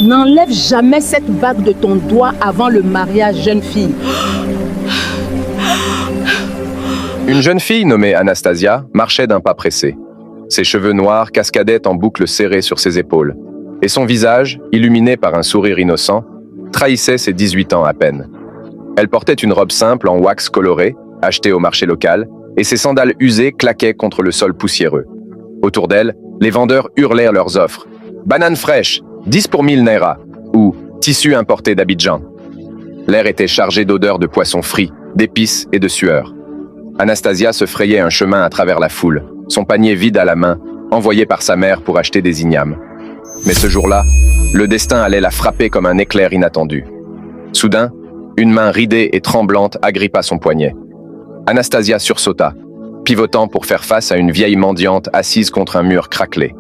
N'enlève jamais cette bague de ton doigt avant le mariage, jeune fille. Une jeune fille nommée Anastasia marchait d'un pas pressé. Ses cheveux noirs cascadaient en boucles serrées sur ses épaules, et son visage, illuminé par un sourire innocent, trahissait ses 18 ans à peine. Elle portait une robe simple en wax coloré, achetée au marché local, et ses sandales usées claquaient contre le sol poussiéreux. Autour d'elle, les vendeurs hurlèrent leurs offres. Bananes fraîches, 10 pour 1000 naira, ou tissu importé d'Abidjan. L'air était chargé d'odeurs de poissons frits, d'épices et de sueur. Anastasia se frayait un chemin à travers la foule, son panier vide à la main, envoyé par sa mère pour acheter des ignames. Mais ce jour-là, le destin allait la frapper comme un éclair inattendu. Soudain, une main ridée et tremblante agrippa son poignet. Anastasia sursauta, pivotant pour faire face à une vieille mendiante assise contre un mur craquelé.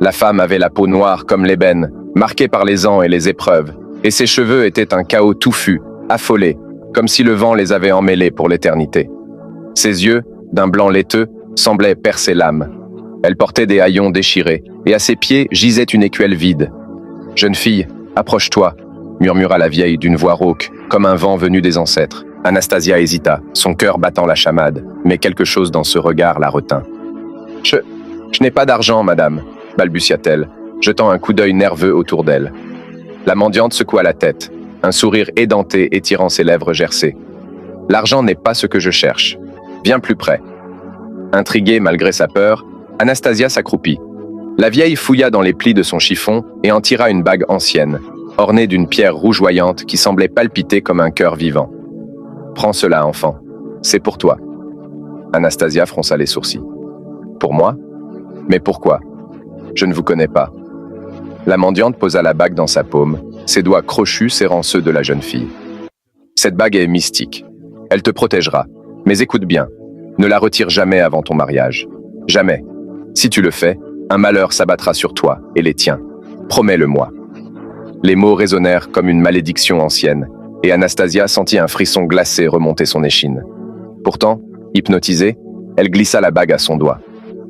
La femme avait la peau noire comme l'ébène, marquée par les ans et les épreuves, et ses cheveux étaient un chaos touffu, affolé, comme si le vent les avait emmêlés pour l'éternité. Ses yeux, d'un blanc laiteux, semblaient percer l'âme. Elle portait des haillons déchirés, et à ses pieds gisait une écuelle vide. « Jeune fille, approche-toi », murmura la vieille d'une voix rauque, comme un vent venu des ancêtres. Anastasia hésita, son cœur battant la chamade, mais quelque chose dans ce regard la retint. « Je n'ai pas d'argent, madame », balbutia-t-elle, jetant un coup d'œil nerveux autour d'elle. La mendiante secoua la tête, un sourire édenté étirant ses lèvres gercées. « L'argent n'est pas ce que je cherche. Viens plus près. » Intriguée malgré sa peur, Anastasia s'accroupit. La vieille fouilla dans les plis de son chiffon et en tira une bague ancienne, ornée d'une pierre rougeoyante qui semblait palpiter comme un cœur vivant. « Prends cela, enfant. C'est pour toi. » Anastasia fronça les sourcils. « Pour moi? Mais pourquoi? Je ne vous connais pas. » La mendiante posa la bague dans sa paume, ses doigts crochus serrant ceux de la jeune fille. « Cette bague est mystique. Elle te protégera. Mais écoute bien, ne la retire jamais avant ton mariage. Jamais. Si tu le fais, un malheur s'abattra sur toi et les tiens. Promets-le-moi. » Les mots résonnèrent comme une malédiction ancienne, et Anastasia sentit un frisson glacé remonter son échine. Pourtant, hypnotisée, elle glissa la bague à son doigt.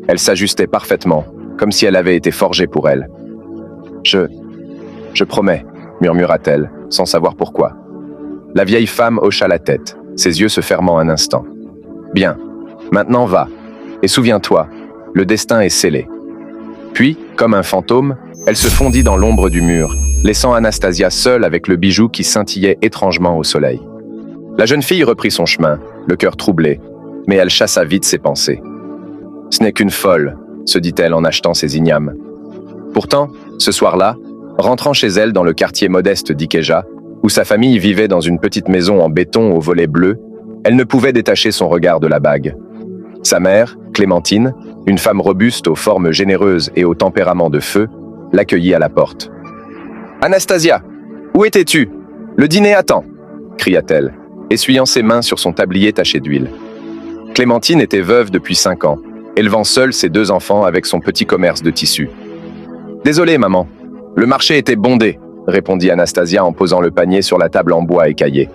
Elle s'ajustait parfaitement, comme si elle avait été forgée pour elle. « Je promets, » murmura-t-elle, sans savoir pourquoi. La vieille femme hocha la tête, ses yeux se fermant un instant. « Bien, maintenant va, et souviens-toi, le destin est scellé. » Puis, comme un fantôme, elle se fondit dans l'ombre du mur, laissant Anastasia seule avec le bijou qui scintillait étrangement au soleil. La jeune fille reprit son chemin, le cœur troublé, mais elle chassa vite ses pensées. « Ce n'est qu'une folle, » se dit-elle en achetant ses ignames. Pourtant, ce soir-là, rentrant chez elle dans le quartier modeste d'Ikeja, où sa famille vivait dans une petite maison en béton aux volets bleus, elle ne pouvait détacher son regard de la bague. Sa mère, Clémentine, une femme robuste aux formes généreuses et au tempérament de feu, l'accueillit à la porte. « Anastasia, où étais-tu? Le dîner attend !» cria-t-elle, essuyant ses mains sur son tablier taché d'huile. Clémentine était veuve depuis 5 ans, élevant seule ses 2 enfants avec son petit commerce de tissus. « Désolée, maman, le marché était bondé », répondit Anastasia en posant le panier sur la table en bois écaillé.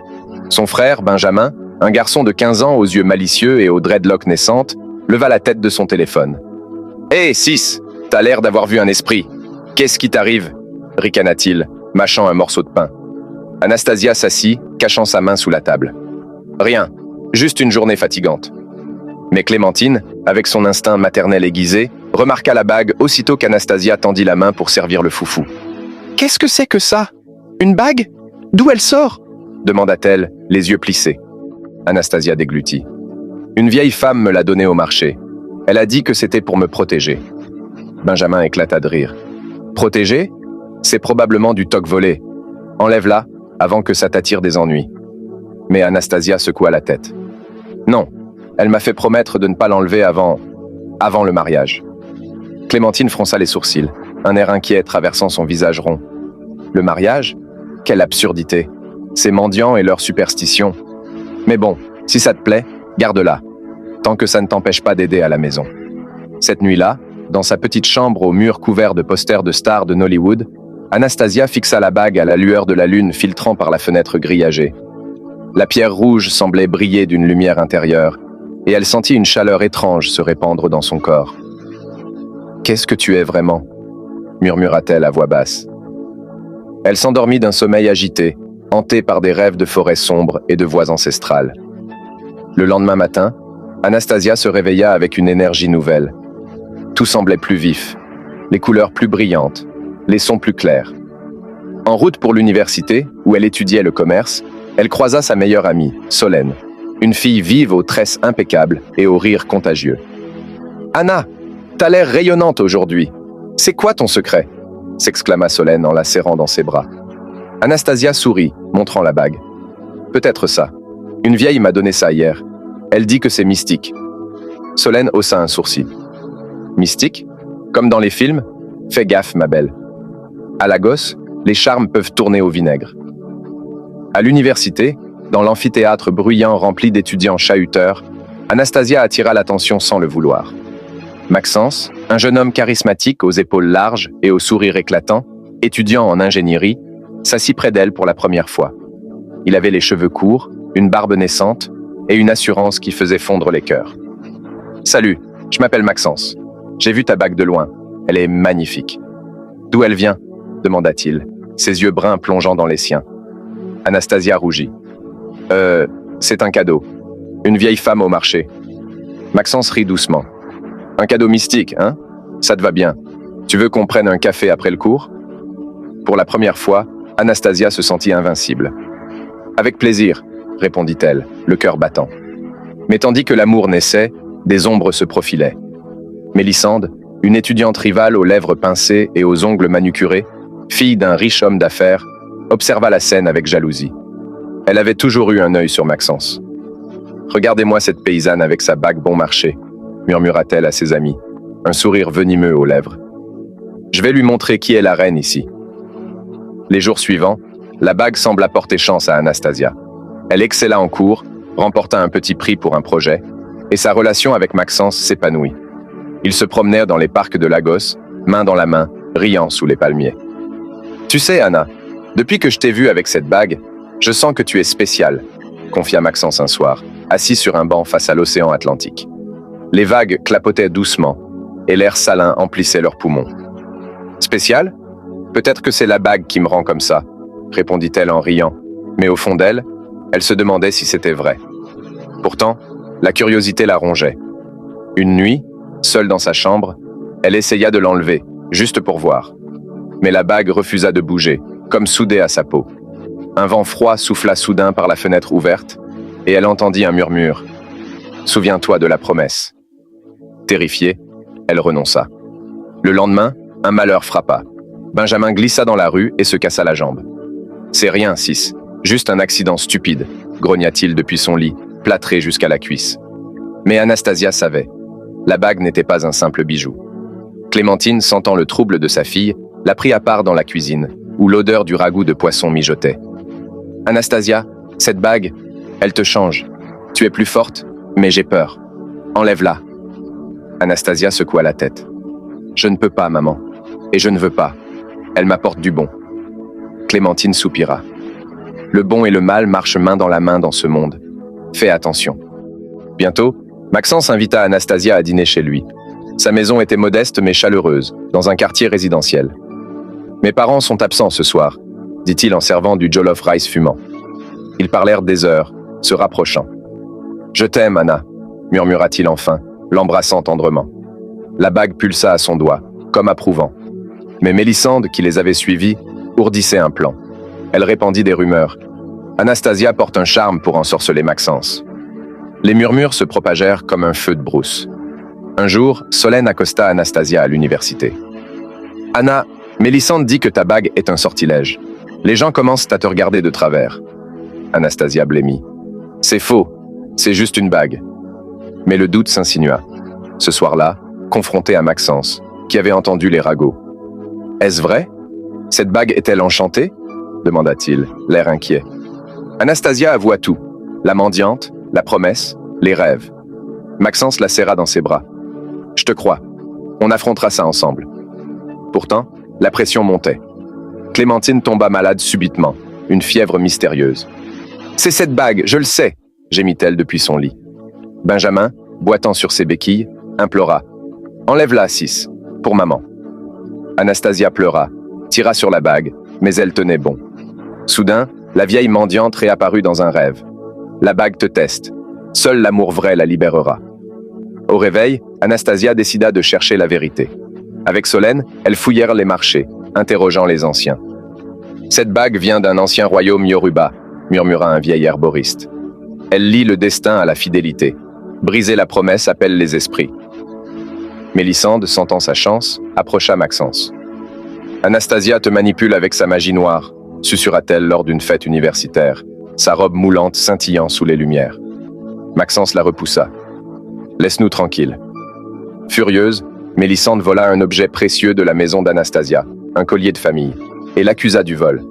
Son frère, Benjamin, un garçon de 15 ans aux yeux malicieux et aux dreadlocks naissantes, leva la tête de son téléphone. « Hé, Sis, t'as l'air d'avoir vu un esprit. Qu'est-ce qui t'arrive ?» ricana-t-il, mâchant un morceau de pain. Anastasia s'assit, cachant sa main sous la table. « Rien, juste une journée fatigante. » Mais Clémentine, avec son instinct maternel aiguisé, remarqua la bague aussitôt qu'Anastasia tendit la main pour servir le foufou. « Qu'est-ce que c'est que ça? Une bague? D'où elle sort ?» demanda-t-elle, les yeux plissés. Anastasia déglutit. « Une vieille femme me l'a donnée au marché. Elle a dit que c'était pour me protéger. » Benjamin éclata de rire. « Protéger? C'est probablement du toc volé. Enlève-la, avant que ça t'attire des ennuis. » Mais Anastasia secoua la tête. « Non, elle m'a fait promettre de ne pas l'enlever avant le mariage. » Clémentine fronça les sourcils, un air inquiet traversant son visage rond. « Le mariage? Quelle absurdité! Ces mendiants et leurs superstitions. Mais bon, si ça te plaît, garde-la, tant que ça ne t'empêche pas d'aider à la maison. » Cette nuit-là, dans sa petite chambre aux murs couverts de posters de stars de Nollywood, Anastasia fixa la bague à la lueur de la lune filtrant par la fenêtre grillagée. La pierre rouge semblait briller d'une lumière intérieure, et elle sentit une chaleur étrange se répandre dans son corps. « Qu'est-ce que tu es vraiment ?» murmura-t-elle à voix basse. Elle s'endormit d'un sommeil agité, hantée par des rêves de forêts sombres et de voix ancestrales. Le lendemain matin, Anastasia se réveilla avec une énergie nouvelle. Tout semblait plus vif, les couleurs plus brillantes, les sons plus clairs. En route pour l'université, où elle étudiait le commerce, elle croisa sa meilleure amie, Solène, une fille vive aux tresses impeccables et au rire contagieux. « Anna, t'as l'air rayonnante aujourd'hui. C'est quoi ton secret ?» s'exclama Solène en la serrant dans ses bras. Anastasia sourit, montrant la bague. « Peut-être ça. Une vieille m'a donné ça hier. Elle dit que c'est mystique. » Solène haussa un sourcil. « Mystique? Comme dans les films? Fais gaffe, ma belle. À Lagos, les charmes peuvent tourner au vinaigre. » À l'université, dans l'amphithéâtre bruyant rempli d'étudiants chahuteurs, Anastasia attira l'attention sans le vouloir. Maxence, un jeune homme charismatique aux épaules larges et au sourire éclatant, étudiant en ingénierie, s'assit près d'elle pour la première fois. Il avait les cheveux courts, une barbe naissante et une assurance qui faisait fondre les cœurs. « Salut, je m'appelle Maxence. J'ai vu ta bague de loin. Elle est magnifique. »« D'où elle vient ?» demanda-t-il, ses yeux bruns plongeant dans les siens. Anastasia rougit. « C'est un cadeau. Une vieille femme au marché. » Maxence rit doucement. « Un cadeau mystique, hein? Ça te va bien. Tu veux qu'on prenne un café après le cours ?» Pour la première fois, Anastasia se sentit invincible. « Avec plaisir, » répondit-elle, le cœur battant. Mais tandis que l'amour naissait, des ombres se profilaient. Mélissande, une étudiante rivale aux lèvres pincées et aux ongles manucurés, fille d'un riche homme d'affaires, observa la scène avec jalousie. Elle avait toujours eu un œil sur Maxence. « Regardez-moi cette paysanne avec sa bague bon marché », murmura-t-elle à ses amis, un sourire venimeux aux lèvres. « Je vais lui montrer qui est la reine ici. » Les jours suivants, la bague sembla porter chance à Anastasia. Elle excella en cours, remporta un petit prix pour un projet, et sa relation avec Maxence s'épanouit. Ils se promenèrent dans les parcs de Lagos, main dans la main, riant sous les palmiers. « Tu sais, Anna, depuis que je t'ai vue avec cette bague, je sens que tu es spéciale, » confia Maxence un soir, assis sur un banc face à l'océan Atlantique. Les vagues clapotaient doucement, et l'air salin emplissait leurs poumons. « Spéciale? Peut-être que c'est la bague qui me rend comme ça, » répondit-elle en riant, mais au fond d'elle, elle se demandait si c'était vrai. Pourtant, la curiosité la rongeait. Une nuit, seule dans sa chambre, elle essaya de l'enlever, juste pour voir. Mais la bague refusa de bouger, comme soudée à sa peau. Un vent froid souffla soudain par la fenêtre ouverte, et elle entendit un murmure. « Souviens-toi de la promesse. » Terrifiée, elle renonça. Le lendemain, un malheur frappa. Benjamin glissa dans la rue et se cassa la jambe. « C'est rien, Sis. Juste un accident stupide, » grogna-t-il depuis son lit, plâtré jusqu'à la cuisse. Mais Anastasia savait. La bague n'était pas un simple bijou. Clémentine, sentant le trouble de sa fille, la prit à part dans la cuisine, où l'odeur du ragoût de poisson mijotait. « Anastasia, cette bague, elle te change. Tu es plus forte, mais j'ai peur. Enlève-la. » Anastasia secoua la tête. « Je ne peux pas, maman. Et je ne veux pas. Elle m'apporte du bon. » Clémentine soupira. « Le bon et le mal marchent main dans la main dans ce monde. Fais attention. » Bientôt, Maxence invita Anastasia à dîner chez lui. Sa maison était modeste mais chaleureuse, dans un quartier résidentiel. « Mes parents sont absents ce soir, » dit-il en servant du jollof rice fumant. Ils parlèrent des heures, se rapprochant. « Je t'aime, Anna, » murmura-t-il enfin, l'embrassant tendrement. La bague pulsa à son doigt, comme approuvant. Mais Mélissande, qui les avait suivis, ourdissait un plan. Elle répandit des rumeurs. Anastasia porte un charme pour ensorceler Maxence. Les murmures se propagèrent comme un feu de brousse. Un jour, Solène accosta Anastasia à l'université. « Anna, Mélissande dit que ta bague est un sortilège. Les gens commencent à te regarder de travers. » Anastasia blêmit. « C'est faux, c'est juste une bague. » Mais le doute s'insinua. Ce soir-là, confronté à Maxence, qui avait entendu les ragots. « Est-ce vrai? Cette bague est-elle enchantée ?» demanda-t-il, l'air inquiet. Anastasia avoua tout. La mendiante, la promesse, les rêves. Maxence la serra dans ses bras. « Je te crois. On affrontera ça ensemble. » Pourtant, la pression montait. Clémentine tomba malade subitement, une fièvre mystérieuse. « C'est cette bague, je le sais !» gémit-elle depuis son lit. Benjamin, boitant sur ses béquilles, implora. « Enlève-la, Sis, pour maman. » Anastasia pleura, tira sur la bague, mais elle tenait bon. Soudain, la vieille mendiante réapparut dans un rêve. La bague te teste. Seul l'amour vrai la libérera. Au réveil, Anastasia décida de chercher la vérité. Avec Solène, elles fouillèrent les marchés, interrogeant les anciens. « Cette bague vient d'un ancien royaume Yoruba », murmura un vieil herboriste. Elle lie le destin à la fidélité. Briser la promesse appelle les esprits. Mélissande, sentant sa chance, approcha Maxence. « Anastasia te manipule avec sa magie noire », susurra-t-elle lors d'une fête universitaire, sa robe moulante scintillant sous les lumières. Maxence la repoussa. « Laisse-nous tranquilles. » Furieuse, Mélissande vola un objet précieux de la maison d'Anastasia, un collier de famille, et l'accusa du vol.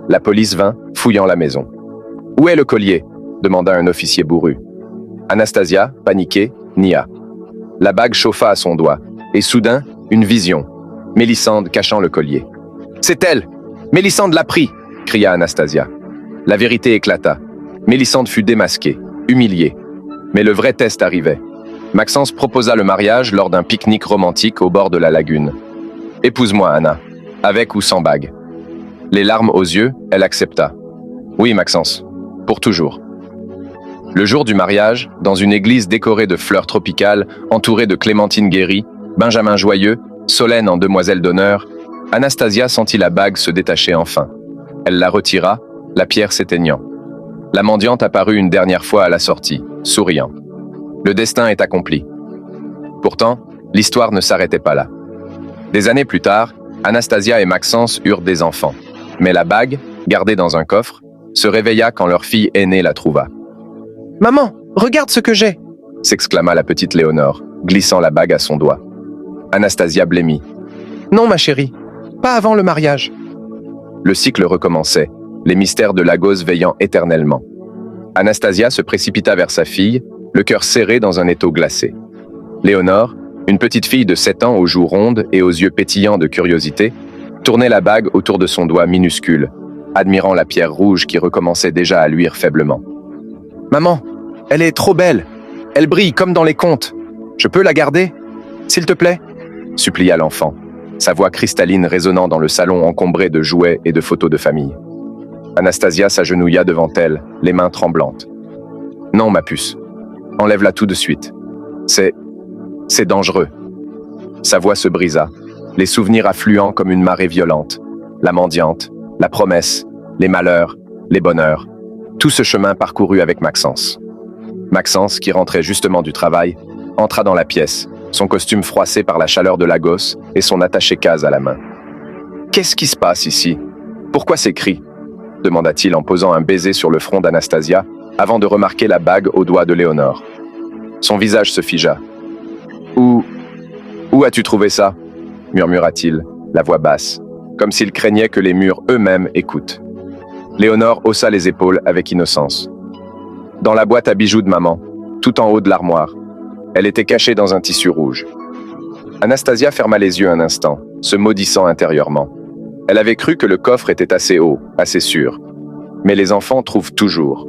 La police vint, fouillant la maison. « Où est le collier ?» demanda un officier bourru. Anastasia, paniquée, nia. La bague chauffa à son doigt, et soudain, une vision. Mélissande cachant le collier. « C'est elle! Mélissande l'a pris !» cria Anastasia. La vérité éclata. Mélissande fut démasquée, humiliée. Mais le vrai test arrivait. Maxence proposa le mariage lors d'un pique-nique romantique au bord de la lagune. « Épouse-moi, Anna, avec ou sans bague. » Les larmes aux yeux, elle accepta. « Oui, Maxence, pour toujours. » Le jour du mariage, dans une église décorée de fleurs tropicales, entourée de clémentines guéries, Benjamin joyeux, Solène en demoiselle d'honneur, Anastasia sentit la bague se détacher enfin. Elle la retira, la pierre s'éteignant. La mendiante apparut une dernière fois à la sortie, souriant. Le destin est accompli. Pourtant, l'histoire ne s'arrêtait pas là. Des années plus tard, Anastasia et Maxence eurent des enfants. Mais la bague, gardée dans un coffre, se réveilla quand leur fille aînée la trouva. « Maman, regarde ce que j'ai !» s'exclama la petite Léonore, glissant la bague à son doigt. Anastasia blêmit. « Non, ma chérie, pas avant le mariage. » Le cycle recommençait, les mystères de Lagos veillant éternellement. Anastasia se précipita vers sa fille, le cœur serré dans un étau glacé. Léonore, une petite fille de 7 ans aux joues rondes et aux yeux pétillants de curiosité, tournait la bague autour de son doigt minuscule, admirant la pierre rouge qui recommençait déjà à luire faiblement. « Maman, elle est trop belle. Elle brille comme dans les contes. Je peux la garder, s'il te plaît ?» supplia l'enfant, sa voix cristalline résonnant dans le salon encombré de jouets et de photos de famille. Anastasia s'agenouilla devant elle, les mains tremblantes. « Non, ma puce. Enlève-la tout de suite. C'est dangereux. » Sa voix se brisa, les souvenirs affluant comme une marée violente. La mendiante, la promesse, les malheurs, les bonheurs. Tout ce chemin parcouru avec Maxence. Maxence, qui rentrait justement du travail, entra dans la pièce, son costume froissé par la chaleur de Lagos et son attaché-case à la main. « Qu'est-ce qui se passe ici? Pourquoi ces cris ?» demanda-t-il en posant un baiser sur le front d'Anastasia, avant de remarquer la bague au doigt de Léonore. Son visage se figea. « Où as-tu trouvé ça ?» murmura-t-il, la voix basse, comme s'il craignait que les murs eux-mêmes écoutent. Léonore haussa les épaules avec innocence. « Dans la boîte à bijoux de maman, tout en haut de l'armoire. Elle était cachée dans un tissu rouge. » Anastasia ferma les yeux un instant, se maudissant intérieurement. Elle avait cru que le coffre était assez haut, assez sûr. Mais les enfants trouvent toujours.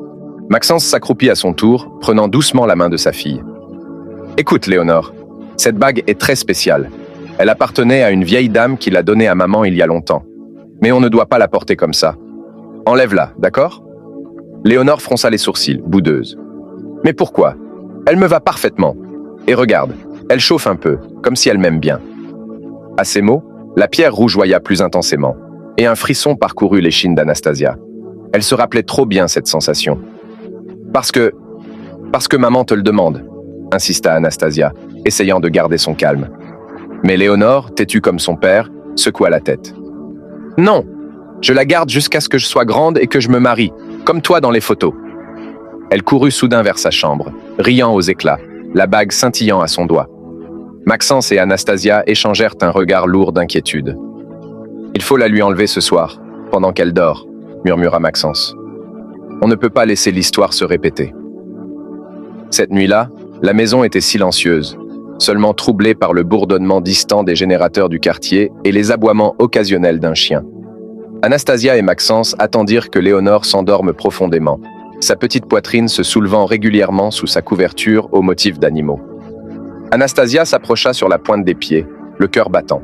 Maxence s'accroupit à son tour, prenant doucement la main de sa fille. « Écoute, Léonore, cette bague est très spéciale. Elle appartenait à une vieille dame qui l'a donnée à maman il y a longtemps. Mais on ne doit pas la porter comme ça. Enlève-la, d'accord ?» Léonore fronça les sourcils, boudeuse. « Mais pourquoi? Elle me va parfaitement. Et regarde, elle chauffe un peu, comme si elle m'aime bien. » À ces mots, la pierre rougeoya plus intensément, et un frisson parcourut l'échine d'Anastasia. Elle se rappelait trop bien cette sensation. « Parce que maman te le demande », insista Anastasia, essayant de garder son calme. Mais Léonore, têtue comme son père, secoua la tête. « Non, je la garde jusqu'à ce que je sois grande et que je me marie, comme toi dans les photos. » Elle courut soudain vers sa chambre, riant aux éclats, la bague scintillant à son doigt. Maxence et Anastasia échangèrent un regard lourd d'inquiétude. « Il faut la lui enlever ce soir, pendant qu'elle dort, » murmura Maxence. « On ne peut pas laisser l'histoire se répéter. » Cette nuit-là, la maison était silencieuse, seulement troublée par le bourdonnement distant des générateurs du quartier et les aboiements occasionnels d'un chien. Anastasia et Maxence attendirent que Léonore s'endorme profondément, sa petite poitrine se soulevant régulièrement sous sa couverture aux motifs d'animaux. Anastasia s'approcha sur la pointe des pieds, le cœur battant.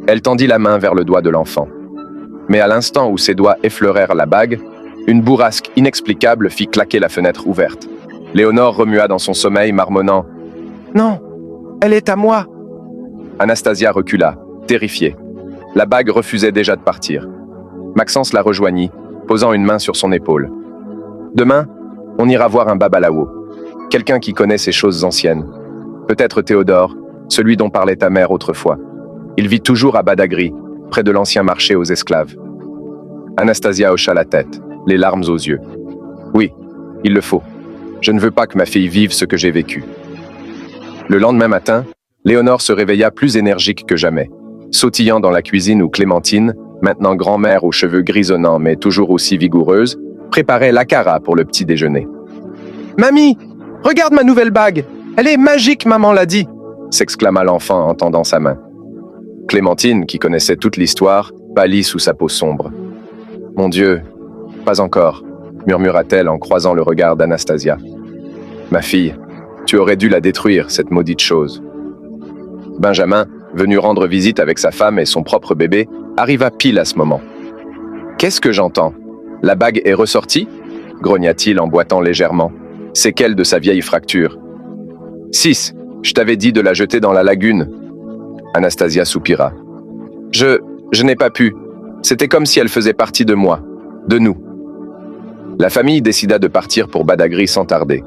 Elle tendit la main vers le doigt de l'enfant. « Mais à l'instant où ses doigts effleurèrent la bague, une bourrasque inexplicable fit claquer la fenêtre ouverte. Léonore remua dans son sommeil, marmonnant « Non, elle est à moi !» Anastasia recula, terrifiée. La bague refusait déjà de partir. Maxence la rejoignit, posant une main sur son épaule. « Demain, on ira voir un babalawo, quelqu'un qui connaît ces choses anciennes. Peut-être Théodore, celui dont parlait ta mère autrefois. Il vit toujours à Badagry, près de l'ancien marché aux esclaves. » Anastasia hocha la tête, les larmes aux yeux. « Oui, il le faut. Je ne veux pas que ma fille vive ce que j'ai vécu. » Le lendemain matin, Léonore se réveilla plus énergique que jamais, sautillant dans la cuisine où Clémentine, maintenant grand-mère aux cheveux grisonnants mais toujours aussi vigoureuse, préparait l'akara pour le petit déjeuner. « Mamie, regarde ma nouvelle bague! Elle est magique, maman l'a dit !» s'exclama l'enfant en tendant sa main. Clémentine, qui connaissait toute l'histoire, pâlit sous sa peau sombre. « Mon Dieu, pas encore !» murmura-t-elle en croisant le regard d'Anastasia. « Ma fille, tu aurais dû la détruire, cette maudite chose. » Benjamin, venu rendre visite avec sa femme et son propre bébé, arriva pile à ce moment. « Qu'est-ce que j'entends? La bague est ressortie ?» grogna-t-il en boitant légèrement. Séquelle de sa vieille fracture. « 6, je t'avais dit de la jeter dans la lagune. » Anastasia soupira. « Je n'ai pas pu. C'était comme si elle faisait partie de moi, de nous. » La famille décida de partir pour Badagry sans tarder.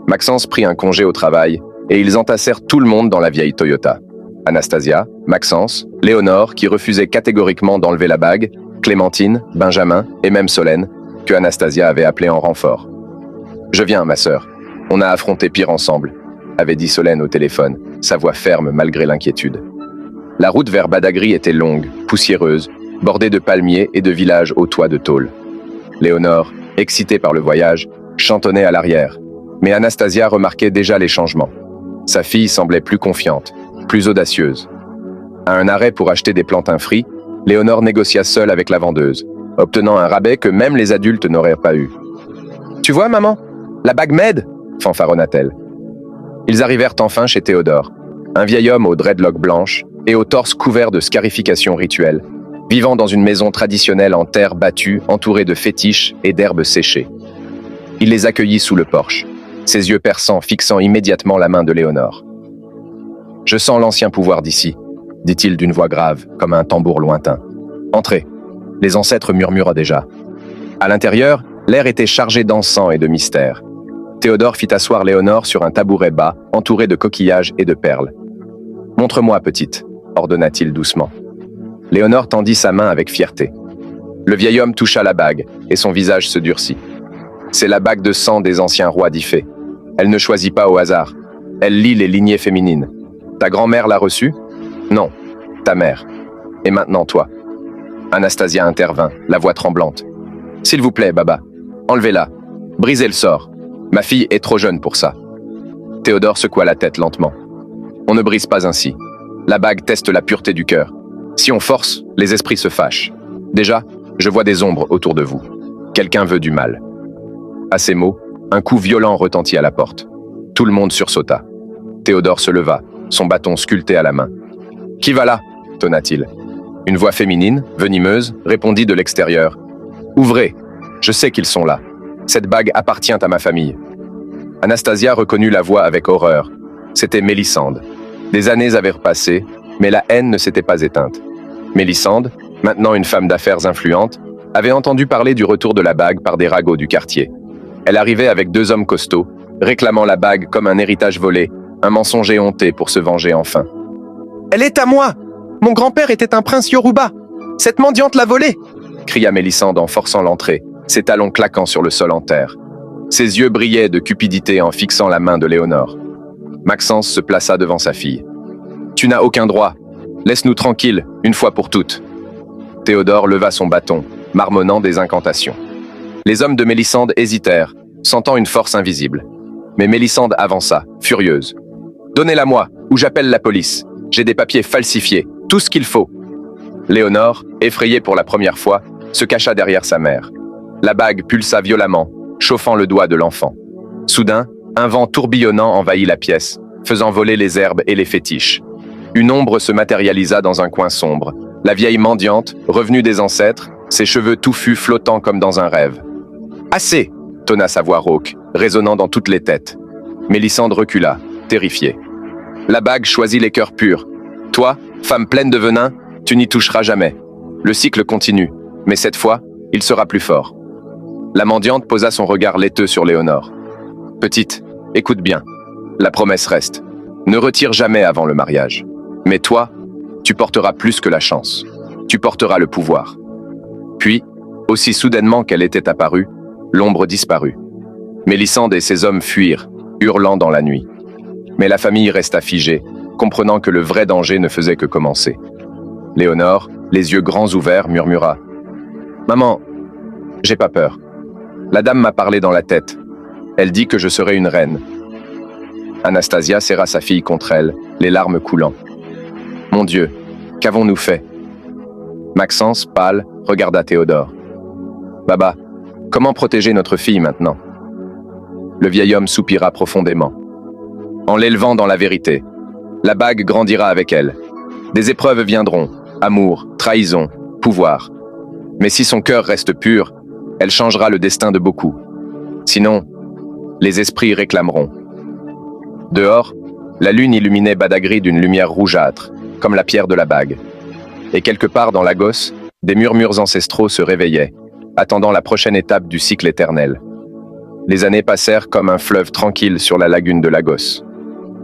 Maxence prit un congé au travail et ils entassèrent tout le monde dans la vieille Toyota. Anastasia, Maxence, Léonore, qui refusait catégoriquement d'enlever la bague, Clémentine, Benjamin et même Solène, que Anastasia avait appelé en renfort. « Je viens, ma sœur. On a affronté pire ensemble », avait dit Solène au téléphone, sa voix ferme malgré l'inquiétude. La route vers Badagry était longue, poussiéreuse, bordée de palmiers et de villages aux toits de tôle. Léonore, excitée par le voyage, chantonnait à l'arrière, mais Anastasia remarquait déjà les changements. Sa fille semblait plus confiante, plus audacieuse. À un arrêt pour acheter des plantains frits, Léonore négocia seule avec la vendeuse, obtenant un rabais que même les adultes n'auraient pas eu. « Tu vois, maman, la bague m'aide !» fanfaronna-t-elle. Ils arrivèrent enfin chez Théodore, un vieil homme aux dreadlocks blanches et au torse couvert de scarifications rituelles, vivant dans une maison traditionnelle en terre battue, entourée de fétiches et d'herbes séchées. Il les accueillit sous le porche, ses yeux perçants fixant immédiatement la main de Léonore. « Je sens l'ancien pouvoir d'ici, » dit-il d'une voix grave, comme un tambour lointain. « Entrez. » Les ancêtres murmurent déjà. À l'intérieur, l'air était chargé d'encens et de mystère. Théodore fit asseoir Léonore sur un tabouret bas, entouré de coquillages et de perles. « Montre-moi, petite, » ordonna-t-il doucement. Léonore tendit sa main avec fierté. Le vieil homme toucha la bague, et son visage se durcit. C'est la bague de sang des anciens rois d'Ifé. Elle ne choisit pas au hasard. Elle lie les lignées féminines. Ta grand-mère l'a reçue? Non, ta mère. Et maintenant toi. Anastasia intervint, la voix tremblante. S'il vous plaît, Baba, enlevez-la. Brisez le sort. Ma fille est trop jeune pour ça. Théodore secoua la tête lentement. On ne brise pas ainsi. La bague teste la pureté du cœur. Si on force, les esprits se fâchent. Déjà, je vois des ombres autour de vous. Quelqu'un veut du mal. À ces mots, un coup violent retentit à la porte. Tout le monde sursauta. Théodore se leva, son bâton sculpté à la main. « Qui va là ?» tonna-t-il. Une voix féminine, venimeuse, répondit de l'extérieur. « Ouvrez, je sais qu'ils sont là. Cette bague appartient à ma famille. » Anastasia reconnut la voix avec horreur. C'était Mélissande. Des années avaient repassé, mais la haine ne s'était pas éteinte. Mélissande, maintenant une femme d'affaires influente, avait entendu parler du retour de la bague par des ragots du quartier. Elle arrivait avec 2 hommes costauds, réclamant la bague comme un héritage volé, un mensonge éhonté pour se venger enfin. « Elle est à moi! Mon grand-père était un prince Yoruba! Cette mendiante l'a volée !» cria Mélissande en forçant l'entrée, ses talons claquant sur le sol en terre. Ses yeux brillaient de cupidité en fixant la main de Léonore. Maxence se plaça devant sa fille. « Tu n'as aucun droit. Laisse-nous tranquilles, une fois pour toutes. » Théodore leva son bâton, marmonnant des incantations. Les hommes de Mélissande hésitèrent, sentant une force invisible. Mais Mélissande avança, furieuse. « Donnez-la-moi, ou j'appelle la police. J'ai des papiers falsifiés, tout ce qu'il faut. » Léonore, effrayée pour la première fois, se cacha derrière sa mère. La bague pulsa violemment, chauffant le doigt de l'enfant. Soudain, un vent tourbillonnant envahit la pièce, faisant voler les herbes et les fétiches. Une ombre se matérialisa dans un coin sombre. La vieille mendiante, revenue des ancêtres, ses cheveux touffus flottant comme dans un rêve. « Assez !» tonna sa voix rauque, résonnant dans toutes les têtes. Mélissandre recula, terrifiée. La bague choisit les cœurs purs. Toi, femme pleine de venin, tu n'y toucheras jamais. Le cycle continue, mais cette fois, il sera plus fort. La mendiante posa son regard laiteux sur Léonore. Petite, écoute bien. La promesse reste. Ne retire jamais avant le mariage. Mais toi, tu porteras plus que la chance. Tu porteras le pouvoir. Puis, aussi soudainement qu'elle était apparue, l'ombre disparut. Mélissandre et ses hommes fuirent, hurlant dans la nuit. Mais la famille resta figée, comprenant que le vrai danger ne faisait que commencer. Léonore, les yeux grands ouverts, murmura « Maman, j'ai pas peur. La dame m'a parlé dans la tête. Elle dit que je serai une reine. » Anastasia serra sa fille contre elle, les larmes coulant. « Mon Dieu, qu'avons-nous fait ?» Maxence, pâle, regarda Théodore. « Baba, comment protéger notre fille maintenant ?» Le vieil homme soupira profondément. « En l'élevant dans la vérité. La bague grandira avec elle. Des épreuves viendront, amour, trahison, pouvoir. Mais si son cœur reste pur, elle changera le destin de beaucoup. Sinon, les esprits réclameront. » Dehors, la lune illuminait Badagry d'une lumière rougeâtre, comme la pierre de la bague. Et quelque part dans Lagos, des murmures ancestraux se réveillaient, attendant la prochaine étape du cycle éternel. Les années passèrent comme un fleuve tranquille sur la lagune de Lagos.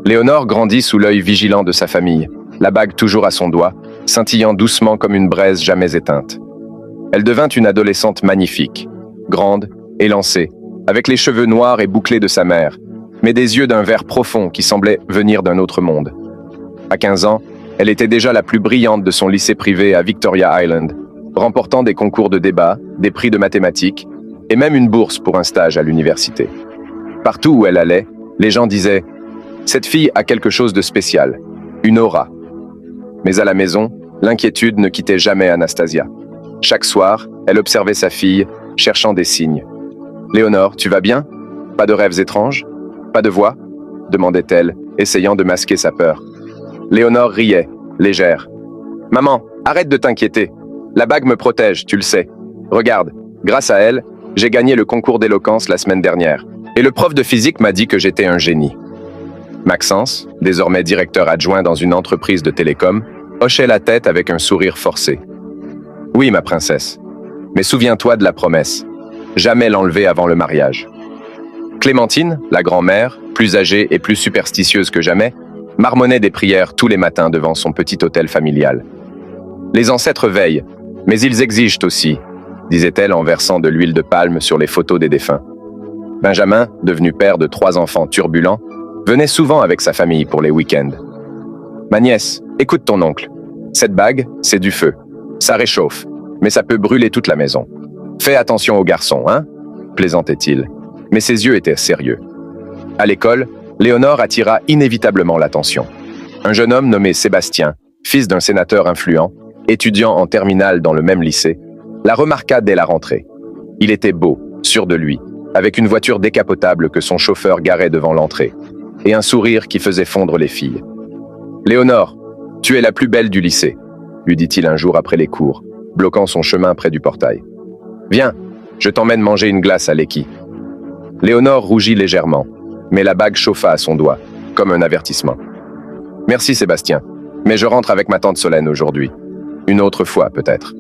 Léonore grandit sous l'œil vigilant de sa famille, la bague toujours à son doigt, scintillant doucement comme une braise jamais éteinte. Elle devint une adolescente magnifique, grande, élancée, avec les cheveux noirs et bouclés de sa mère, mais des yeux d'un vert profond qui semblait venir d'un autre monde. À 15 ans, elle était déjà la plus brillante de son lycée privé à Victoria Island, remportant des concours de débat, des prix de mathématiques et même une bourse pour un stage à l'université. Partout où elle allait, les gens disaient « Cette fille a quelque chose de spécial, une aura ». Mais à la maison, l'inquiétude ne quittait jamais Anastasia. Chaque soir, elle observait sa fille, cherchant des signes. « Léonore, tu vas bien? Pas de rêves étranges? Pas de voix ?» demandait-elle, essayant de masquer sa peur. Léonore riait, légère. « Maman, arrête de t'inquiéter. La bague me protège, tu le sais. Regarde, grâce à elle, j'ai gagné le concours d'éloquence la semaine dernière. Et le prof de physique m'a dit que j'étais un génie. » Maxence, désormais directeur adjoint dans une entreprise de télécom, hochait la tête avec un sourire forcé. « Oui, ma princesse. Mais souviens-toi de la promesse. Jamais l'enlever avant le mariage. » Clémentine, la grand-mère, plus âgée et plus superstitieuse que jamais, marmonnait des prières tous les matins devant son petit hôtel familial. « Les ancêtres veillent, mais ils exigent aussi, » disait-elle en versant de l'huile de palme sur les photos des défunts. Benjamin, devenu père de 3 enfants turbulents, venait souvent avec sa famille pour les week-ends. « Ma nièce, écoute ton oncle. Cette bague, c'est du feu. Ça réchauffe, mais ça peut brûler toute la maison. Fais attention aux garçons, hein ?» plaisantait-il. Mais ses yeux étaient sérieux. À l'école, Léonore attira inévitablement l'attention. Un jeune homme nommé Sébastien, fils d'un sénateur influent, étudiant en terminale dans le même lycée, la remarqua dès la rentrée. Il était beau, sûr de lui, avec une voiture décapotable que son chauffeur garait devant l'entrée, et un sourire qui faisait fondre les filles. « Léonore, tu es la plus belle du lycée », lui dit-il un jour après les cours, bloquant son chemin près du portail. « Viens, je t'emmène manger une glace à Lekki. » Léonore rougit légèrement, mais la bague chauffa à son doigt, comme un avertissement. « Merci Sébastien, mais je rentre avec ma tante Solène aujourd'hui. Une autre fois, peut-être. »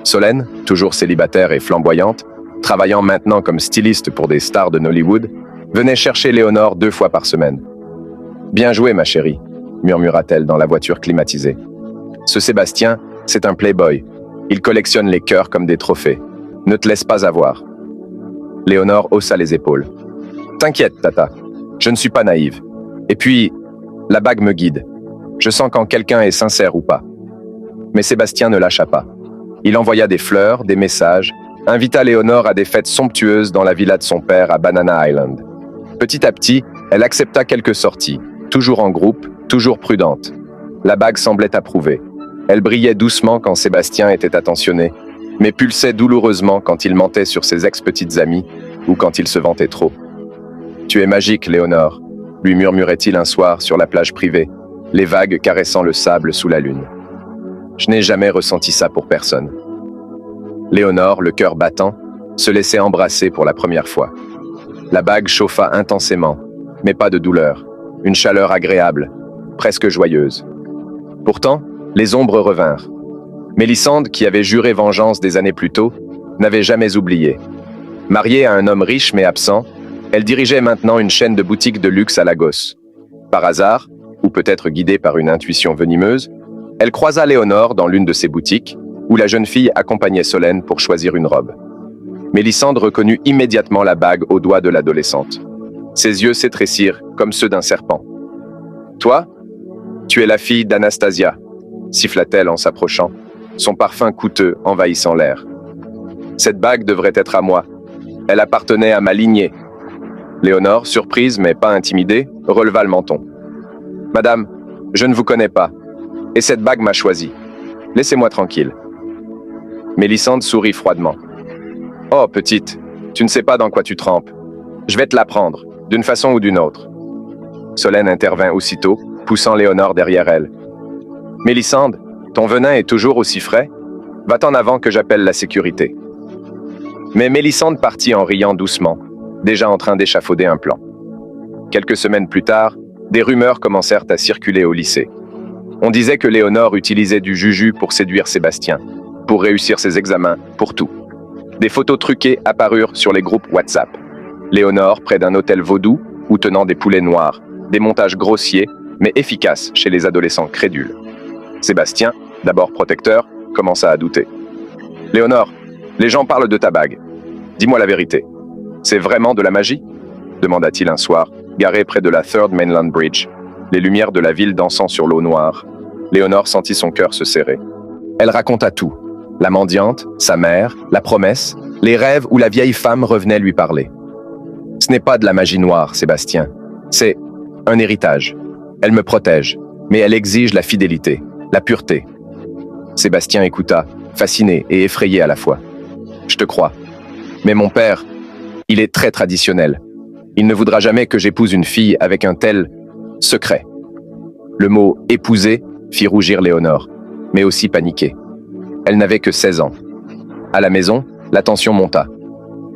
Solène, toujours célibataire et flamboyante, travaillant maintenant comme styliste pour des stars de Nollywood, venait chercher Léonore 2 fois par semaine. « Bien joué, ma chérie », murmura-t-elle dans la voiture climatisée. « Ce Sébastien, c'est un playboy. Il collectionne les cœurs comme des trophées. Ne te laisse pas avoir. » Léonore haussa les épaules. « T'inquiète, Tata, je ne suis pas naïve. Et puis, la bague me guide. Je sens quand quelqu'un est sincère ou pas. » Mais Sébastien ne lâcha pas. Il envoya des fleurs, des messages, invita Léonore à des fêtes somptueuses dans la villa de son père à Banana Island. Petit à petit, elle accepta quelques sorties, toujours en groupe, toujours prudente. La bague semblait approuvée. Elle brillait doucement quand Sébastien était attentionné, mais pulsait douloureusement quand il mentait sur ses ex-petites amies ou quand il se vantait trop. « Tu es magique, Léonore », lui murmurait-il un soir sur la plage privée, les vagues caressant le sable sous la lune. « Je n'ai jamais ressenti ça pour personne. » Léonore, le cœur battant, se laissait embrasser pour la première fois. La bague chauffa intensément, mais pas de douleur. Une chaleur agréable, presque joyeuse. Pourtant, les ombres revinrent. Mélissande, qui avait juré vengeance des années plus tôt, n'avait jamais oublié. Mariée à un homme riche mais absent, elle dirigeait maintenant une chaîne de boutiques de luxe à Lagos. Par hasard, ou peut-être guidée par une intuition venimeuse, elle croisa Léonore dans l'une de ces boutiques, où la jeune fille accompagnait Solène pour choisir une robe. Mélissande reconnut immédiatement la bague au doigt de l'adolescente. Ses yeux s'étrécirent comme ceux d'un serpent. « Toi, tu es la fille d'Anastasia », siffla-t-elle en s'approchant, son parfum coûteux envahissant l'air. « Cette bague devrait être à moi. Elle appartenait à ma lignée. » Léonore, surprise mais pas intimidée, releva le menton. « Madame, je ne vous connais pas, et cette bague m'a choisi. Laissez-moi tranquille. » Mélissande sourit froidement. « Oh, petite, tu ne sais pas dans quoi tu trempes. Je vais te l'apprendre, d'une façon ou d'une autre. » Solène intervint aussitôt, poussant Léonore derrière elle. « Mélissande, ton venin est toujours aussi frais? Va-t'en avant que j'appelle la sécurité. » Mais Mélissande partit en riant doucement, déjà en train d'échafauder un plan. Quelques semaines plus tard, des rumeurs commencèrent à circuler au lycée. On disait que Léonore utilisait du juju pour séduire Sébastien, pour réussir ses examens, pour tout. Des photos truquées apparurent sur les groupes WhatsApp. Léonore près d'un hôtel vaudou ou tenant des poulets noirs, des montages grossiers mais efficaces chez les adolescents crédules. Sébastien, d'abord protecteur, commença à douter. « Léonore, les gens parlent de ta bague. Dis-moi la vérité. C'est vraiment de la magie ?» demanda-t-il un soir, garé près de la Third Mainland Bridge, les lumières de la ville dansant sur l'eau noire. Léonore sentit son cœur se serrer. Elle raconta tout. La mendiante, sa mère, la promesse, les rêves où la vieille femme revenait lui parler. « Ce n'est pas de la magie noire, Sébastien. C'est un héritage. Elle me protège, mais elle exige la fidélité, la pureté. » Sébastien écouta, fasciné et effrayé à la fois. « Je te crois. Mais mon père, il est très traditionnel. Il ne voudra jamais que j'épouse une fille avec un tel secret. » Le mot « épouser » fit rougir Léonore, mais aussi paniquer. Elle n'avait que 16 ans. À la maison, la tension monta.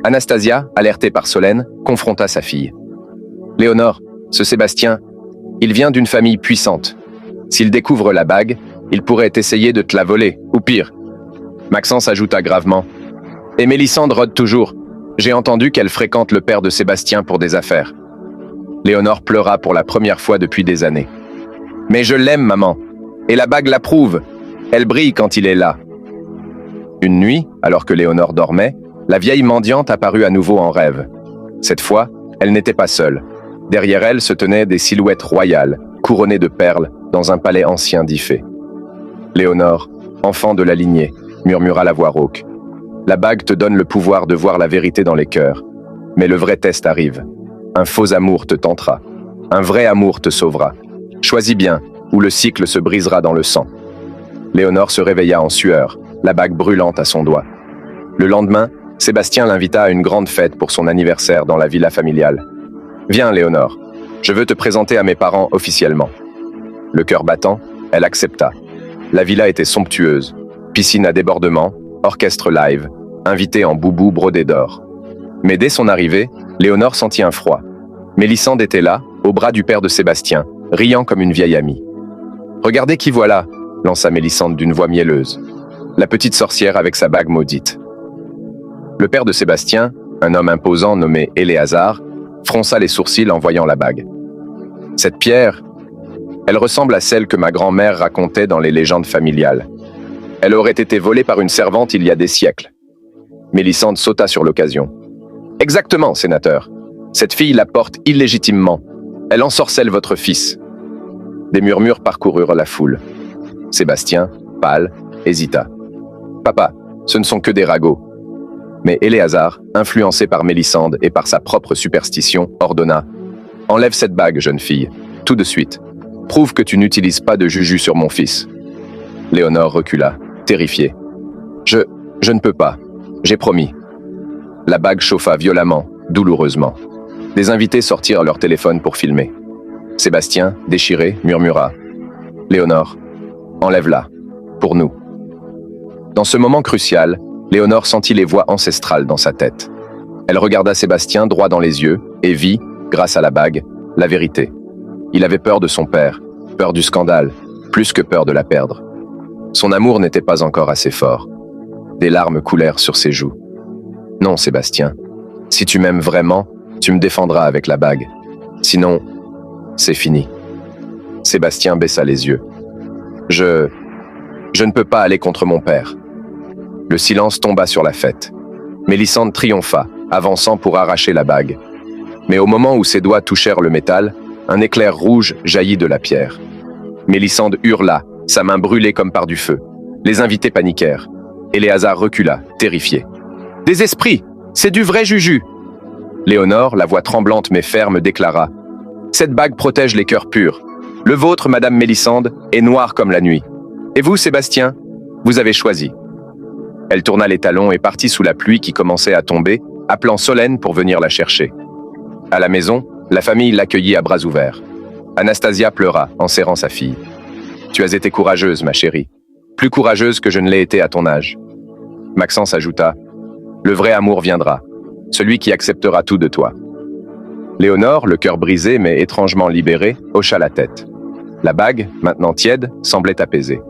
Anastasia, alertée par Solène, confronta sa fille. « Léonore, ce Sébastien, il vient d'une famille puissante. S'il découvre la bague, il pourrait essayer de te la voler, ou pire. » Maxence ajouta gravement. « Et Mélissande rôde toujours. J'ai entendu qu'elle fréquente le père de Sébastien pour des affaires. » Léonore pleura pour la première fois depuis des années. « Mais je l'aime, maman. Et la bague l'approuve. Elle brille quand il est là. » Une nuit, alors que Léonore dormait, la vieille mendiante apparut à nouveau en rêve. Cette fois, elle n'était pas seule. Derrière elle se tenaient des silhouettes royales, couronnées de perles, dans un palais ancien d'Ifé. « Léonore, enfant de la lignée, » murmura la voix rauque. « La bague te donne le pouvoir de voir la vérité dans les cœurs. Mais le vrai test arrive. Un faux amour te tentera. Un vrai amour te sauvera. Choisis bien, ou le cycle se brisera dans le sang. » Léonore se réveilla en sueur, la bague brûlante à son doigt. Le lendemain, Sébastien l'invita à une grande fête pour son anniversaire dans la villa familiale. « Viens, Léonore, je veux te présenter à mes parents officiellement. » Le cœur battant, elle accepta. La villa était somptueuse. Piscine à débordement, orchestre live, invité en boubou brodé d'or. Mais dès son arrivée, Léonore sentit un froid. Mélissande était là, au bras du père de Sébastien, riant comme une vieille amie. « Regardez qui voilà !» lança Mélissande d'une voix mielleuse. La petite sorcière avec sa bague maudite. Le père de Sébastien, un homme imposant nommé Éléazar, fronça les sourcils en voyant la bague. « Cette pierre, elle ressemble à celle que ma grand-mère racontait dans les légendes familiales. Elle aurait été volée par une servante il y a des siècles. » Mélissande sauta sur l'occasion. « Exactement, sénateur. Cette fille la porte illégitimement. Elle ensorcelle votre fils. » Des murmures parcoururent la foule. Sébastien, pâle, hésita. « Papa, ce ne sont que des ragots. » Mais Éléazar, influencé par Mélissande et par sa propre superstition, ordonna « Enlève cette bague, jeune fille, tout de suite. Prouve que tu n'utilises pas de juju sur mon fils. » Léonore recula, terrifiée. « Je ne peux pas. J'ai promis. » La bague chauffa violemment, douloureusement. Des invités sortirent leur téléphone pour filmer. Sébastien, déchiré, murmura « Léonore, enlève-la, pour nous. » Dans ce moment crucial, Léonore sentit les voix ancestrales dans sa tête. Elle regarda Sébastien droit dans les yeux et vit, grâce à la bague, la vérité. Il avait peur de son père, peur du scandale, plus que peur de la perdre. Son amour n'était pas encore assez fort. Des larmes coulèrent sur ses joues. Non, Sébastien, si tu m'aimes vraiment, tu me défendras avec la bague. Sinon, c'est fini. Sébastien baissa les yeux. Je ne peux pas aller contre mon père. Le silence tomba sur la fête. Mélissande triompha, avançant pour arracher la bague. Mais au moment où ses doigts touchèrent le métal, un éclair rouge jaillit de la pierre. Mélissande hurla, sa main brûlée comme par du feu. Les invités paniquèrent. Éléazar recula, terrifié. « Des esprits! C'est du vrai juju !» Léonore, la voix tremblante mais ferme, déclara « Cette bague protège les cœurs purs. Le vôtre, Madame Mélissande, est noir comme la nuit. Et vous, Sébastien, vous avez choisi. » Elle tourna les talons et partit sous la pluie qui commençait à tomber, appelant Solène pour venir la chercher. À la maison, la famille l'accueillit à bras ouverts. Anastasia pleura en serrant sa fille. « Tu as été courageuse, ma chérie. Plus courageuse que je ne l'ai été à ton âge. » Maxence ajouta « Le vrai amour viendra, celui qui acceptera tout de toi. » Léonore, le cœur brisé mais étrangement libéré, hocha la tête. La bague, maintenant tiède, semblait apaisée.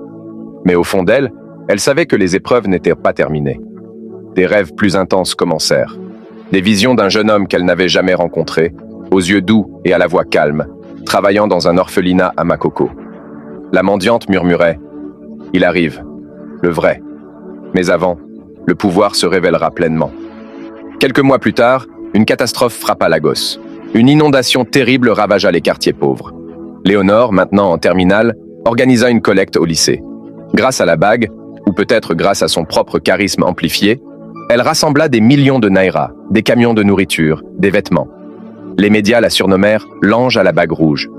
Mais au fond d'elle, elle savait que les épreuves n'étaient pas terminées. Des rêves plus intenses commencèrent. Des visions d'un jeune homme qu'elle n'avait jamais rencontré, aux yeux doux et à la voix calme, travaillant dans un orphelinat à Makoko. La mendiante murmurait « Il arrive, le vrai. Mais avant, le pouvoir se révélera pleinement. » Quelques mois plus tard, une catastrophe frappa Lagos. Une inondation terrible ravagea les quartiers pauvres. Léonore, maintenant en terminale, organisa une collecte au lycée. Grâce à la bague, ou peut-être grâce à son propre charisme amplifié, elle rassembla des millions de naira, des camions de nourriture, des vêtements. Les médias la surnommèrent « l'ange à la bague rouge ».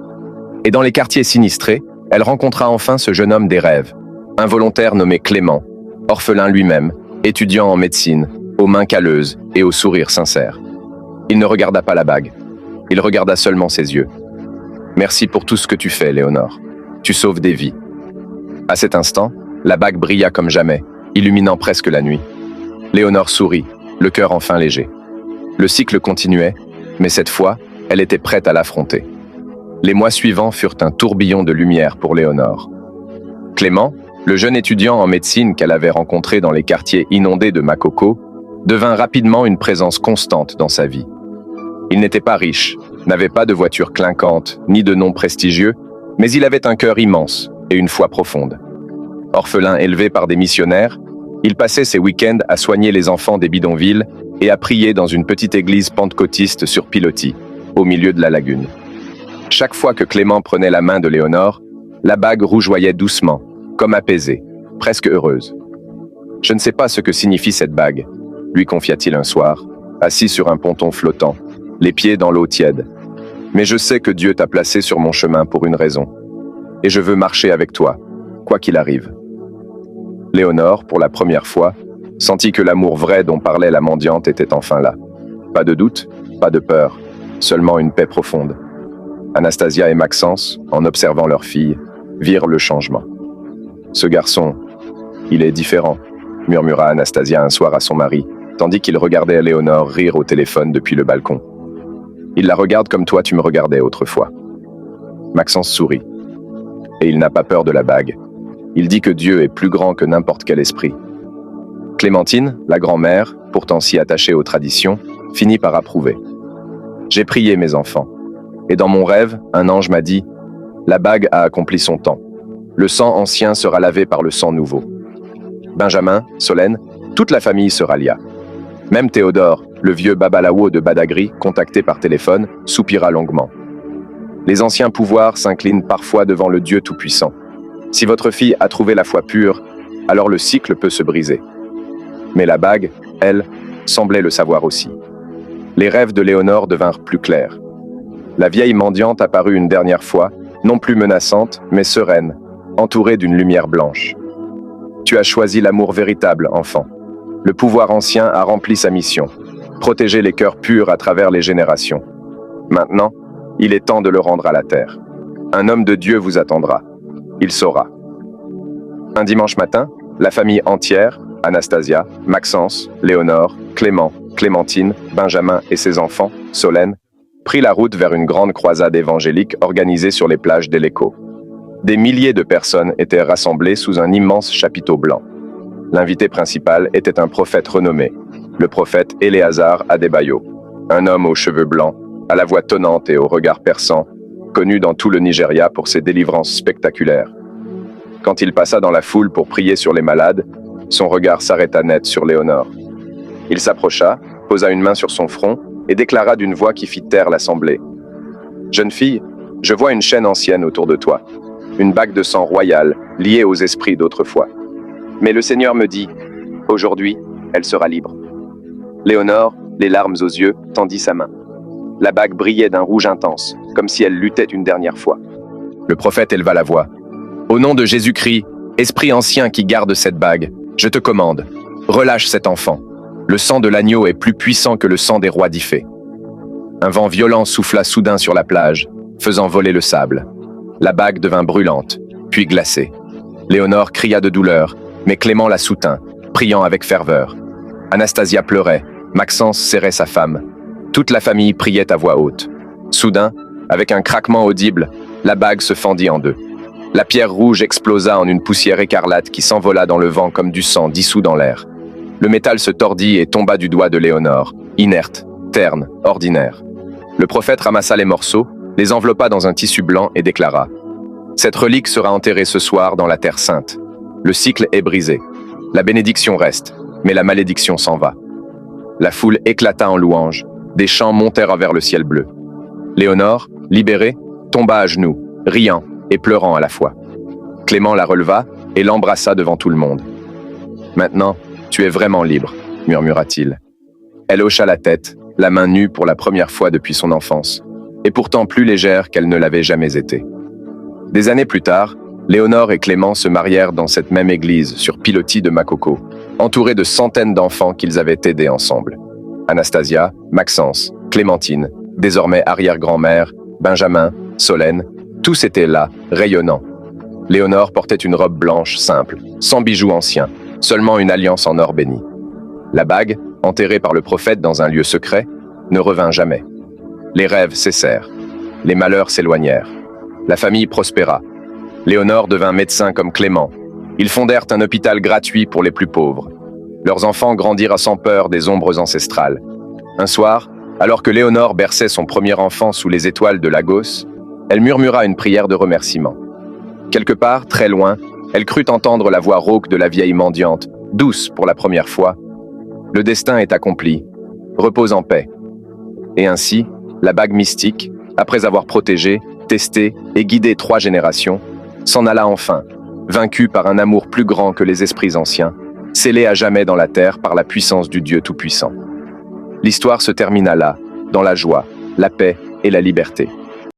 Et dans les quartiers sinistrés, elle rencontra enfin ce jeune homme des rêves, un volontaire nommé Clément, orphelin lui-même, étudiant en médecine, aux mains calleuses et au sourire sincère. Il ne regarda pas la bague, il regarda seulement ses yeux. « Merci pour tout ce que tu fais, Léonore. Tu sauves des vies. » À cet instant, la bague brilla comme jamais, illuminant presque la nuit. Léonore sourit, le cœur enfin léger. Le cycle continuait, mais cette fois, elle était prête à l'affronter. Les mois suivants furent un tourbillon de lumière pour Léonore. Clément, le jeune étudiant en médecine qu'elle avait rencontré dans les quartiers inondés de Makoko, devint rapidement une présence constante dans sa vie. Il n'était pas riche, n'avait pas de voiture clinquante, ni de nom prestigieux, mais il avait un cœur immense et une foi profonde. Orphelin élevé par des missionnaires, il passait ses week-ends à soigner les enfants des bidonvilles et à prier dans une petite église pentecôtiste sur pilotis, au milieu de la lagune. Chaque fois que Clément prenait la main de Léonore, la bague rougeoyait doucement, comme apaisée, presque heureuse. « Je ne sais pas ce que signifie cette bague », lui confia-t-il un soir, assis sur un ponton flottant, les pieds dans l'eau tiède. « Mais je sais que Dieu t'a placé sur mon chemin pour une raison. Et je veux marcher avec toi, quoi qu'il arrive. » Léonore, pour la première fois, sentit que l'amour vrai dont parlait la mendiante était enfin là. Pas de doute, pas de peur, seulement une paix profonde. Anastasia et Maxence, en observant leur fille, virent le changement. « Ce garçon, il est différent », murmura Anastasia un soir à son mari, tandis qu'il regardait Léonore rire au téléphone depuis le balcon. « Il la regarde comme toi tu me regardais autrefois. » Maxence sourit. Et il n'a pas peur de la bague. Il dit que Dieu est plus grand que n'importe quel esprit. Clémentine, la grand-mère, pourtant si attachée aux traditions, finit par approuver. « J'ai prié mes enfants. Et dans mon rêve, un ange m'a dit « La bague a accompli son temps. Le sang ancien sera lavé par le sang nouveau. » Benjamin, Solène, toute la famille se rallia. Même Théodore, le vieux babalawo de Badagry, contacté par téléphone, soupira longuement. Les anciens pouvoirs s'inclinent parfois devant le Dieu Tout-Puissant. Si votre fille a trouvé la foi pure, alors le cycle peut se briser. Mais la bague, elle, semblait le savoir aussi. Les rêves de Léonore devinrent plus clairs. La vieille mendiante apparut une dernière fois, non plus menaçante, mais sereine, entourée d'une lumière blanche. « Tu as choisi l'amour véritable, enfant. Le pouvoir ancien a rempli sa mission, protéger les cœurs purs à travers les générations. Maintenant, il est temps de le rendre à la terre. Un homme de Dieu vous attendra. Il saura. » Un dimanche matin, la famille entière, Anastasia, Maxence, Léonore, Clément, Clémentine, Benjamin et ses enfants, Solène, prit la route vers une grande croisade évangélique organisée sur les plages d'Eleco. Des milliers de personnes étaient rassemblées sous un immense chapiteau blanc. L'invité principal était un prophète renommé, le prophète Éléazar Adébayo, un homme aux cheveux blancs, à la voix tonnante et au regard perçant, connu dans tout le Nigeria pour ses délivrances spectaculaires. Quand il passa dans la foule pour prier sur les malades, son regard s'arrêta net sur Léonore. Il s'approcha, posa une main sur son front et déclara d'une voix qui fit taire l'assemblée. « Jeune fille, je vois une chaîne ancienne autour de toi, une bague de sang royal liée aux esprits d'autrefois. Mais le Seigneur me dit, aujourd'hui, elle sera libre. » Léonore, les larmes aux yeux, tendit sa main. La bague brillait d'un rouge intense, comme si elle luttait une dernière fois. Le prophète éleva la voix. « Au nom de Jésus-Christ, esprit ancien qui garde cette bague, je te commande, relâche cet enfant. Le sang de l'agneau est plus puissant que le sang des rois d'Ifé. » Un vent violent souffla soudain sur la plage, faisant voler le sable. La bague devint brûlante, puis glacée. Léonore cria de douleur, mais Clément la soutint, priant avec ferveur. Anastasia pleurait, Maxence serrait sa femme. Toute la famille priait à voix haute. Soudain, avec un craquement audible, la bague se fendit en deux. La pierre rouge explosa en une poussière écarlate qui s'envola dans le vent comme du sang dissous dans l'air. Le métal se tordit et tomba du doigt de Léonore, inerte, terne, ordinaire. Le prophète ramassa les morceaux, les enveloppa dans un tissu blanc et déclara « Cette relique sera enterrée ce soir dans la terre sainte. Le cycle est brisé. La bénédiction reste, mais la malédiction s'en va. » La foule éclata en louanges. Des chants montèrent vers le ciel bleu. Léonore, libérée, tomba à genoux, riant et pleurant à la fois. Clément la releva et l'embrassa devant tout le monde. « Maintenant, tu es vraiment libre, » murmura-t-il. Elle hocha la tête, la main nue pour la première fois depuis son enfance, et pourtant plus légère qu'elle ne l'avait jamais été. Des années plus tard, Léonore et Clément se marièrent dans cette même église sur pilotis de Makoko, entourés de centaines d'enfants qu'ils avaient aidés ensemble. Anastasia, Maxence, Clémentine, désormais arrière-grand-mère, Benjamin, Solène, tous étaient là, rayonnants. Léonore portait une robe blanche simple, sans bijoux anciens, seulement une alliance en or béni. La bague, enterrée par le prophète dans un lieu secret, ne revint jamais. Les rêves cessèrent. Les malheurs s'éloignèrent. La famille prospéra. Léonore devint médecin comme Clément. Ils fondèrent un hôpital gratuit pour les plus pauvres. Leurs enfants grandirent sans peur des ombres ancestrales. Un soir, alors que Léonore berçait son premier enfant sous les étoiles de Lagos, elle murmura une prière de remerciement. Quelque part, très loin, elle crut entendre la voix rauque de la vieille mendiante, douce pour la première fois. Le destin est accompli. Repose en paix. Et ainsi, la bague mystique, après avoir protégé, testé et guidé 3 générations, s'en alla enfin, vaincue par un amour plus grand que les esprits anciens, scellée à jamais dans la terre par la puissance du Dieu Tout-Puissant. L'histoire se termina là, dans la joie, la paix et la liberté.